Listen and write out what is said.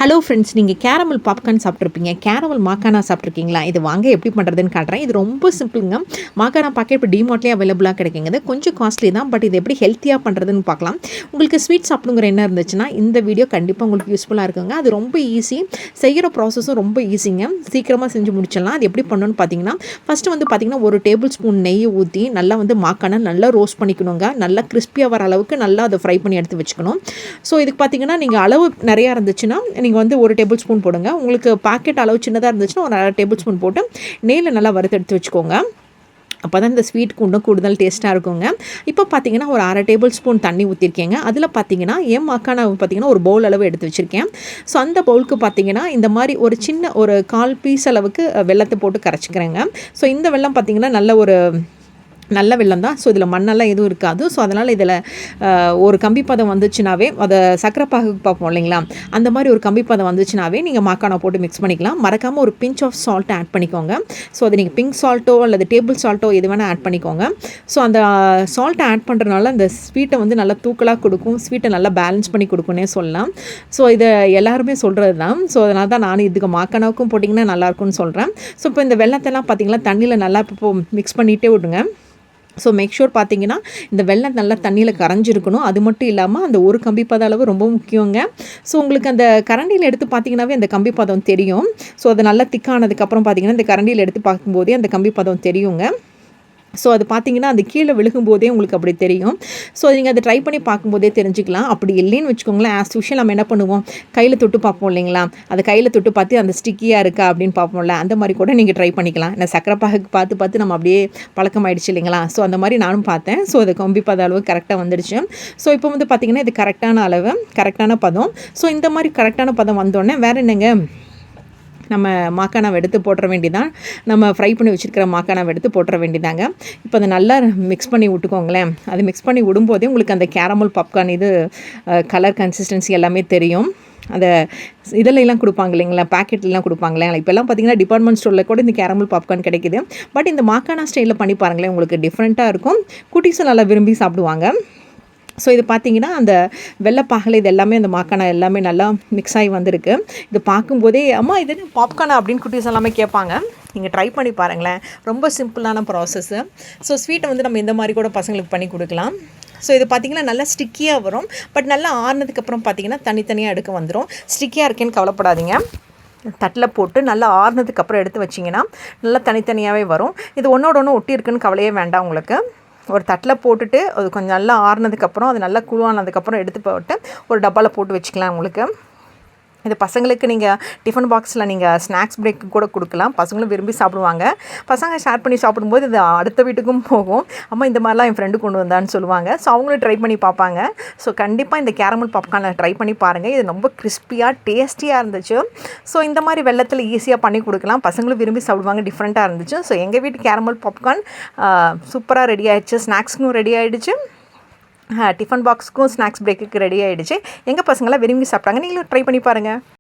Hello friends, நீங்கள் caramel popcorn சாப்பிட்ருப்பீங்க. Caramel மாக்கானா சாப்பிட்ருக்கீங்களா? இது வாங்க எப்படி பண்ணுறதுன்னு காட்டுறேன். இது ரொம்ப சிம்பிளுங்க. மாக்கானா பாக்கெட் இப்போ டிமார்ட்லேயே அவைலபிளாக கிடைக்குங்க. கொஞ்சம் காஸ்ட்லி தான், பட் இது எப்படி ஹெல்த்தியாக பண்ணுறதுன்னு பார்க்கலாம். உங்களுக்கு ஸ்வீட் சாப்பிடுங்கிற என்ன இருந்துச்சுன்னா இந்த வீடியோ கண்டிப்பாக உங்களுக்கு யூஸ்ஃபுல்லாக இருக்குங்க. அது ரொம்ப ஈஸி, செய்கிற ப்ராசஸும் ரொம்ப ஈஸிங்க. சீக்கிரமாக செஞ்சு முடிச்சிடலாம். அது எப்படி பண்ணணும்னு பார்த்தீங்கன்னா, ஃபஸ்ட்டு வந்து பார்த்தீங்கன்னா ஒரு டேபிள் ஸ்பூன் நெய் ஊற்றி நல்லா வந்து மாக்கானா நல்லா ரோஸ்ட் பண்ணிக்கணுங்க. நல்லா கிறிஸ்பியாக வர அளவுக்கு நல்லா அதை ஃப்ரை பண்ணி எடுத்து வச்சுக்கணும். ஸோ இதுக்கு பார்த்தீங்கன்னா நீங்கள் அளவு நிறையா இருந்துச்சுன்னா நீங்கள் வந்து ஒரு டேபிள் ஸ்பூன் போடுங்க. உங்களுக்கு பாக்கெட் அளவு சின்னதாக இருந்துச்சுன்னா ஒரு 1/2 டேபிள் ஸ்பூன் போட்டு நெய்யில் நல்லா வறுத்து எடுத்து வச்சுக்கோங்க. அப்போ தான் இந்த ஸ்வீட்டுக்கு இன்னும் கூடுதல் டேஸ்ட்டாக இருக்குங்க. இப்போ பார்த்தீங்கன்னா ஒரு 1/2 டேபிள் ஸ்பூன் தண்ணி ஊற்றிருக்கேங்க. அதில் பார்த்தீங்கன்னா மாக்கானா பார்த்தீங்கன்னா ஒரு பவுல் அளவு எடுத்து வச்சுருக்கேன். ஸோ அந்த பவுலுக்கு பார்த்தீங்கன்னா இந்த மாதிரி ஒரு சின்ன ஒரு 1/4 பீஸ் அளவுக்கு வெல்லத்தை போட்டு கரைச்சிக்கிறேங்க. ஸோ இந்த வெல்லம் பார்த்தீங்கன்னா நல்ல வெல்லம் தான். ஸோ இதில் மண்ணெல்லாம் எதுவும் இருக்காது. ஸோ அதனால் இதில் ஒரு கம்பி பதம் வந்துச்சுனாவே, அதை சர்க்கரை பாகு பார்ப்போம் இல்லைங்களா, அந்த மாதிரி ஒரு கம்பி பதம் வந்துச்சுனாவே நீங்கள் மாக்கானா போட்டு மிக்ஸ் பண்ணிக்கலாம். மறக்காமல் ஒரு பிஞ்ச் ஆஃப் சால்ட் ஆட் பண்ணிக்கோங்க. ஸோ அது நீங்கள் பிங்க் சால்ட்டோ அல்லது டேபிள் சால்ட்டோ எது வேணால் ஆட் பண்ணிக்கோங்க. ஸோ அந்த சால்ட்டை ஆட் பண்ணுறதுனால அந்த ஸ்வீட்டை வந்து நல்லா தூக்கலாக கொடுக்கும், ஸ்வீட்டை நல்லா பேலன்ஸ் பண்ணி கொடுக்குன்னே சொல்லலாம். ஸோ இதை எல்லாருமே சொல்கிறது தான். ஸோ அதனால தான் நானும் இதுக்கு மாக்கானாவுக்கும் போட்டிங்கன்னா நல்லாயிருக்கும்னு சொல்கிறேன். ஸோ இப்போ இந்த வெல்லத்தெல்லாம் பார்த்தீங்கன்னா தண்ணியில் நல்லா இப்போ மிக்ஸ் பண்ணிகிட்டே விடுங்க. ஸோ மேக் ஷூர் பார்த்தீங்கன்னா இந்த வெல்லம் நல்லா தண்ணியில் கரைஞ்சிருக்கணும். அது மட்டும் இல்லாமல் அந்த ஒரு கம்பி பதம் அளவு ரொம்ப முக்கியங்க. ஸோ உங்களுக்கு அந்த கரண்டியில் எடுத்து பார்த்தீங்கன்னாவே அந்த கம்பி பதம் தெரியும். ஸோ அது நல்லா திக்கானதுக்கப்புறம் பார்த்தீங்கன்னா இந்த கரண்டியில் எடுத்து பார்க்கும்போதே அந்த கம்பி பதம் தெரியுங்க. ஸோ அது பார்த்தீங்கன்னா அந்த கீழே விழுகும்போதே உங்களுக்கு அப்படி தெரியும். ஸோ நீங்கள் அதை ட்ரை பண்ணி பார்க்கும்போதே தெரிஞ்சுக்கலாம். அப்படி இல்லைன்னு வச்சுக்கோங்களேன், ஆஸ் யூஷுவல் நம்ம என்ன பண்ணுவோம், கையில் தொட்டு பார்ப்போம் இல்லைங்களா, அது கையில் தொட்டு பார்த்து அந்த ஸ்டிக்கியாக இருக்கா அப்படின்னு பார்ப்போம்ல, அந்த மாதிரி கூட நீங்கள் ட்ரை பண்ணிக்கலாம். நான் சக்கரை பாகுக்கு பார்த்து நம்ம அப்படியே பழக்கமாயிடுச்சு இல்லைங்களா. ஸோ அந்த மாதிரி நானும் பார்த்தேன். ஸோ அது கம்பி பத அளவு கரெக்டாக வந்துடுச்சு. ஸோ இப்போ வந்து பார்த்திங்கன்னா இது கரெக்டான அளவு, கரெக்டான பதம். ஸோ இந்த மாதிரி கரெக்டான பதம் வந்தோடனே வேறு என்னங்க, நம்ம மாக்கானாவை எடுத்து போட்டுற வேண்டியதான். நம்ம ஃப்ரை பண்ணி வச்சுருக்கிற மாக்கானாவை எடுத்து போட்டுற வேண்டியதாங்க. இப்போ அதை நல்லா மிக்ஸ் பண்ணி விட்டுக்கோங்களேன். அது மிக்ஸ் பண்ணி விடும்போதே உங்களுக்கு அந்த கேரமல் பாப்கார்ன் இது கலர் கன்சிஸ்டன்சி எல்லாமே தெரியும். அந்த இதெல்லாம் கொடுப்பாங்க இல்லைங்களா, பேக்கெட்லாம் கொடுப்பாங்களே, இப்போல்லாம் பார்த்தீங்கன்னா டிபார்ட்மெண்ட் ஸ்டோரில் கூட இந்த கேரமல் பாப்கார்ன் கிடைக்கிது. பட் இந்த மாக்கானா ஸ்டைலில் பண்ணி பாருங்களேன், உங்களுக்கு டிஃப்ரெண்ட்டாக இருக்கும். குட்டீஸும் நல்லா விரும்பி சாப்பிடுவாங்க. ஸோ இது பார்த்தீங்கன்னா அந்த வெள்ளைப்பாகலை இது எல்லாமே அந்த மாக்கானா எல்லாமே நல்லா மிக்ஸ் ஆகி வந்திருக்கு. இது பார்க்கும்போதே அம்மா இது என்ன பாப்கார்னா அப்படின்னு குட்டீஸ் எல்லாமே கேட்பாங்க. நீங்கள் ட்ரை பண்ணி பாருங்களேன், ரொம்ப சிம்பிளான ப்ராசஸ்ஸு. ஸோ ஸ்வீட்டை வந்து நம்ம இந்த மாதிரி கூட பசங்களுக்கு பண்ணி கொடுக்கலாம். ஸோ இது பார்த்திங்கன்னா நல்லா ஸ்டிக்கியாக வரும். பட் நல்லா ஆறுனதுக்கப்புறம் பார்த்திங்கன்னா தனித்தனியாக எடுக்க வந்துடும். ஸ்டிக்கியாக இருக்கேன்னு கவலைப்படாதீங்க. தட்டில் போட்டு நல்லா ஆறுனதுக்கப்புறம் எடுத்து வச்சிங்கன்னா நல்லா தனித்தனியாகவே வரும். இது ஒன்றோட ஒன்று ஒட்டி இருக்குன்னு கவலையே வேண்டாம். உங்களுக்கு ஒரு தட்டில் போட்டுட்டு அது கொஞ்சம் நல்லா ஆறுனதுக்கப்புறம் அது நல்லா கூலானதுக்கப்புறம் எடுத்து போட்டு ஒரு டப்பாவில் போட்டு வச்சுக்கலாம். உங்களுக்கு இது பசங்களுக்கு நீங்கள் டிஃபன் பாக்ஸில் நீங்கள் ஸ்நாக்ஸ் பிரேக்கு கூட கொடுக்கலாம். பசங்களும் விரும்பி சாப்பிடுவாங்க. பசங்க ஷேர் பண்ணி சாப்பிடும்போது இது அடுத்த வீட்டுக்கும் போகும். அம்மா இந்த மாதிரிலாம் என் ஃப்ரெண்டு கொண்டு வந்தான்னு சொல்லுவாங்க. ஸோ அவங்களும் ட்ரை பண்ணி பார்ப்பாங்க. ஸோ கண்டிப்பாக இந்த கேரமல் பாப்கார்னை ட்ரை பண்ணி பாருங்கள். இது ரொம்ப கிறிஸ்பியாக டேஸ்டியாக இருந்துச்சு. ஸோ இந்த மாதிரி வெல்லத்தில் ஈஸியாக பண்ணி கொடுக்கலாம். பசங்களும் விரும்பி சாப்பிடுவாங்க. டிஃப்ரெண்ட்டாக இருந்துச்சு. ஸோ எங்கள் வீட்டு கேரமல் பாப்கார்ன் சூப்பராக ரெடி ஆகிடுச்சு. ஸ்நாக்ஸ்க்கும் ரெடி ஆகிடுச்சு, டிஃபன் பாக்ஸுக்கும் ஸ்நாக்ஸ் பிரேக்குக்கு ரெடி ஆகிடுச்சு. எங்கள் பசங்களாம் விரும்பி சாப்பிட்டாங்க. நீங்களும் ட்ரை பண்ணி பாருங்கள்.